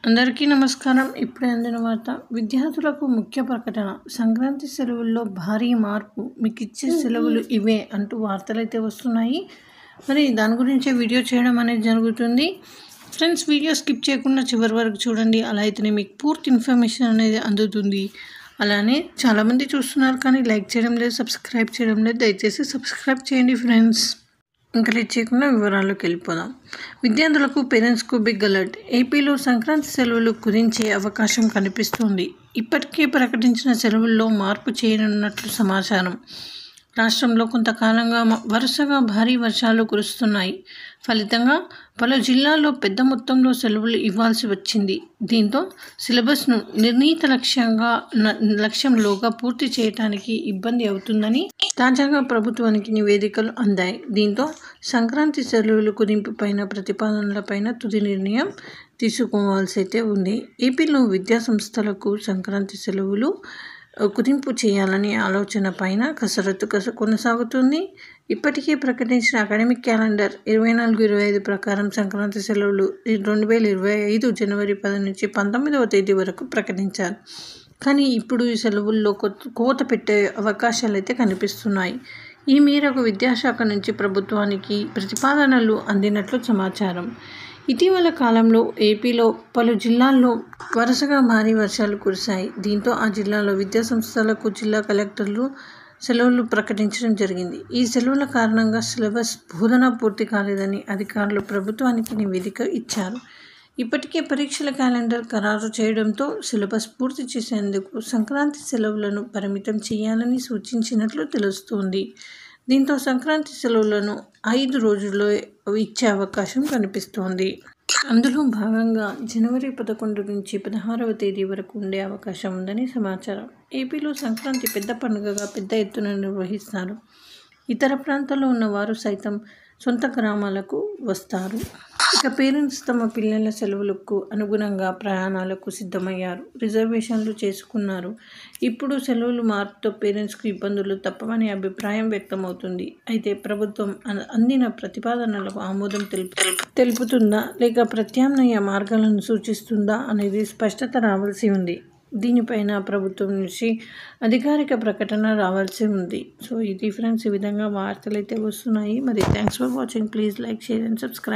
అందరికీ నమస్కారం. ఇప్పుడే అందిన వార్త. విద్యార్థులకు ముఖ్య ప్రకటన. సంక్రాంతి సెలవుల్లో భారీ మార్పు. మీకిచ్చే సెలవులు ఇవే అంటూ వార్తలైతే వస్తున్నాయి. మరి దాని గురించే వీడియో చేయడం అనేది జరుగుతుంది. ఫ్రెండ్స్, వీడియో స్కిప్ చేయకుండా చివరి వరకు చూడండి. అలా అయితేనే మీకు పూర్తి ఇన్ఫర్మేషన్ అనేది అందుతుంది. అలానే చాలామంది చూస్తున్నారు కానీ లైక్ చేయడం లేదు, సబ్స్క్రైబ్ చేయడం లేదు. దయచేసి సబ్స్క్రైబ్ చేయండి ఫ్రెండ్స్. ఇంకా లేట్ చేయకుండా వివరాల్లోకి వెళ్ళిపోదాం. విద్యార్థులకు, పేరెంట్స్కు బిగ్ అలర్ట్. ఏపీలో సంక్రాంతి సెలవులు కుదించే అవకాశం కనిపిస్తోంది. ఇప్పటికే ప్రకటించిన సెలవుల్లో మార్పు చేయనున్నట్లు సమాచారం. రాష్ట్రంలో కొంతకాలంగా వరుసగా భారీ వర్షాలు కురుస్తున్నాయి. ఫలితంగా పలు జిల్లాల్లో పెద్ద మొత్తంలో సెలవులు ఇవ్వాల్సి వచ్చింది. దీంతో సిలబస్ను నిర్ణీత లక్ష్యంలోగా పూర్తి చేయడానికి ఇబ్బంది అవుతుందని తాజాగా ప్రభుత్వానికి నివేదికలు అందాయి. దీంతో సంక్రాంతి సెలవులు కుదింపుపైన ప్రతిపాదనలపైన తుది నిర్ణయం తీసుకోవాల్సి అయితే ఉంది. ఏపీలో విద్యాసంస్థలకు సంక్రాంతి సెలవులు కుదింపు చేయాలనే ఆలోచన పైన కసరత్తు కొనసాగుతుంది. ఇప్పటికే ప్రకటించిన అకాడమిక్ క్యాలెండర్ 24-25 ప్రకారం సంక్రాంతి సెలవులు 2025 జనవరి 10 నుంచి 19వ తేదీ వరకు ప్రకటించారు. కానీ ఇప్పుడు ఈ సెలవుల్లో కోత పెట్టే అవకాశాలు అయితే కనిపిస్తున్నాయి. ఈ మేరకు విద్యాశాఖ నుంచి ప్రభుత్వానికి ప్రతిపాదనలు అందినట్లు సమాచారం. ఇటీవల కాలంలో ఏపీలో పలు జిల్లాల్లో వరుసగా భారీ వర్షాలు కురిశాయి. దీంతో ఆ జిల్లాలో విద్యాసంస్థలకు జిల్లా కలెక్టర్లు సెలవులు ప్రకటించడం జరిగింది. ఈ సెలవుల కారణంగా సిలబస్ బోధన పూర్తి కాలేదని అధికారులు ప్రభుత్వానికి నివేదిక ఇచ్చారు. ఇప్పటికే పరీక్షల క్యాలెండర్ ఖరారు చేయడంతో సిలబస్ పూర్తి చేసేందుకు సంక్రాంతి సెలవులను పరిమితం చేయాలని సూచించినట్లు తెలుస్తోంది. దీంతో సంక్రాంతి సెలవులను 5 రోజుల్లో ఇచ్చే అవకాశం కనిపిస్తోంది. అందులో భాగంగా జనవరి 11 నుంచి 16వ తేదీ వరకు ఉండే అవకాశం ఉందని సమాచారం. ఏపీలో సంక్రాంతి పెద్ద పండుగగా పెద్ద ఎత్తున నిర్వహిస్తారు. ఇతర ప్రాంతాల్లో ఉన్న వారు సైతం సొంత గ్రామాలకు వస్తారు. ఇక పేరెంట్స్ తమ పిల్లల సెలవులకు అనుగుణంగా ప్రయాణాలకు సిద్ధమయ్యారు. రిజర్వేషన్లు చేసుకున్నారు. ఇప్పుడు సెలవుల మార్పుతో పేరెంట్స్కు ఇబ్బందులు తప్పవనే అభిప్రాయం వ్యక్తమవుతుంది. అయితే ప్రభుత్వం అందిన ప్రతిపాదనలకు ఆమోదం తెలుపుతుందా లేక ప్రత్యామ్నాయ మార్గాలను సూచిస్తుందా అనేది స్పష్టత రావాల్సి ఉంది. దీనిపైన ప్రభుత్వం నుంచి అధికారిక ప్రకటన రావాల్సి ఉంది. సో ఇది ఫ్రెండ్స్, ఈ విధంగా వార్తలు అయితే వస్తున్నాయి. మరి thanks for watching. Please like, share and subscribe.